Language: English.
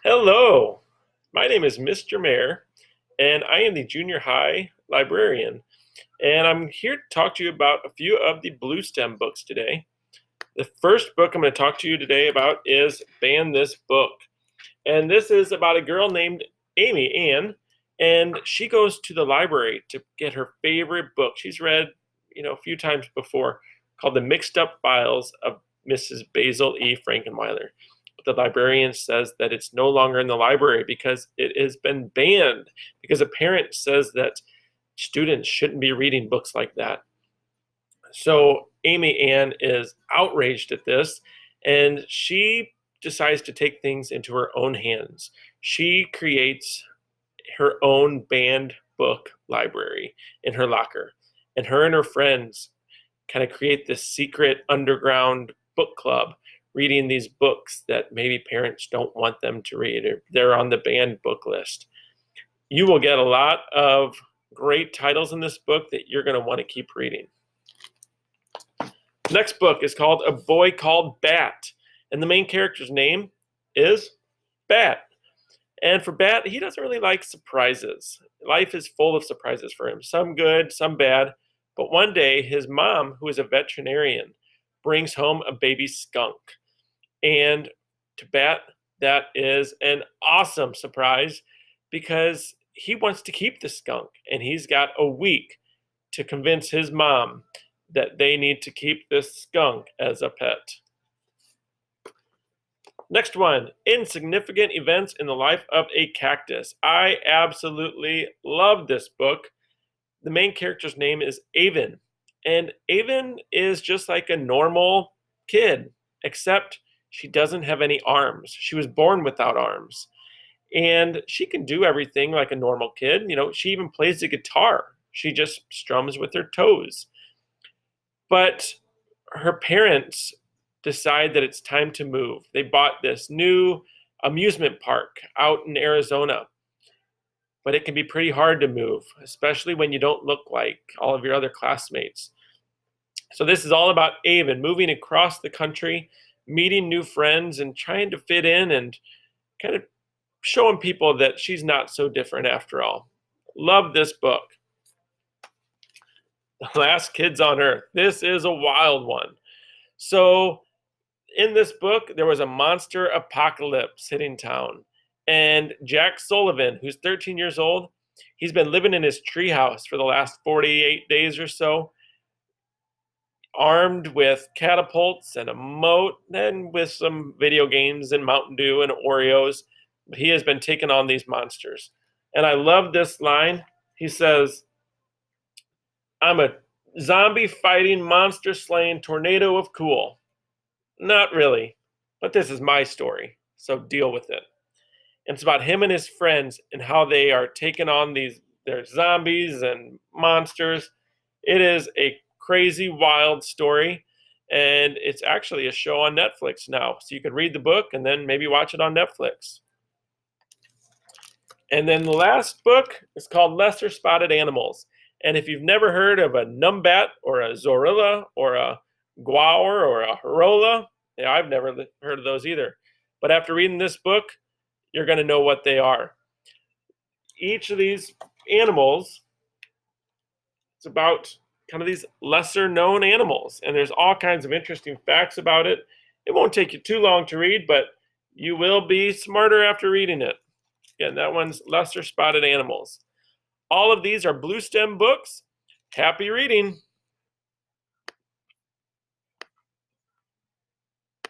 Hello, my name is Mr. Mayor, and I am the junior high librarian. And I'm here to talk to you about a few of the Bluestem books today. The first book I'm going to talk to you today about is Ban This Book. And this is about a girl named Amy Ann, and she goes to the library to get her favorite book she's read, a few times before, called The Mixed Up Files of Mrs. Basil E. Frankenweiler. But the librarian says that it's no longer in the library because it has been banned, because a parent says that students shouldn't be reading books like that. So Amy Ann is outraged at this, and she decides to take things into her own hands. She creates her own banned book library in her locker, and her friends kind of create this secret underground book club, reading these books that maybe parents don't want them to read, or they're on the banned book list. You will get a lot of great titles in this book that you're going to want to keep reading. The next book is called A Boy Called Bat, and the main character's name is Bat. And for Bat, he doesn't really like surprises. Life is full of surprises for him, some good, some bad. But one day, his mom, who is a veterinarian, brings home a baby skunk. And to Bat, that is an awesome surprise because he wants to keep the skunk, and he's got a week to convince his mom that they need to keep this skunk as a pet. Next one, Insignificant Events in the Life of a Cactus. I absolutely love this book. The main character's name is Avon, and Avon is just like a normal kid, except she doesn't have any arms. She was born without arms, and she can do everything like a normal kid. She even plays the guitar. She just strums with her toes. But her parents decide that it's time to move. They bought this new amusement park out in Arizona, but it can be pretty hard to move, especially when you don't look like all of your other classmates. So this is all about Avon moving across the country, meeting new friends, and trying to fit in and kind of showing people that she's not so different after all. Love this book. The Last Kids on Earth. This is a wild one. So in this book, there was a monster apocalypse hitting town. And Jack Sullivan, who's 13 years old, he's been living in his treehouse for the last 48 days or so, armed with catapults and a moat, and with some video games and Mountain Dew and Oreos. He has been taking on these monsters. And I love this line. He says, "I'm a zombie fighting, monster slaying tornado of cool." Not really, but this is my story, so deal with it. And it's about him and his friends and how they are taking on their zombies and monsters. It is a crazy, wild story, and it's actually a show on Netflix now. So you can read the book and then maybe watch it on Netflix. And then the last book is called Lesser Spotted Animals. And if you've never heard of a numbat or a zorilla or a guar or a horola, yeah, I've never heard of those either. But after reading this book, you're going to know what they are. Each of these animals, it's about kind of these lesser known animals. And there's all kinds of interesting facts about it. It won't take you too long to read, but you will be smarter after reading it. Again, that one's Lesser Spotted Animals. All of these are Bluestem books. Happy reading.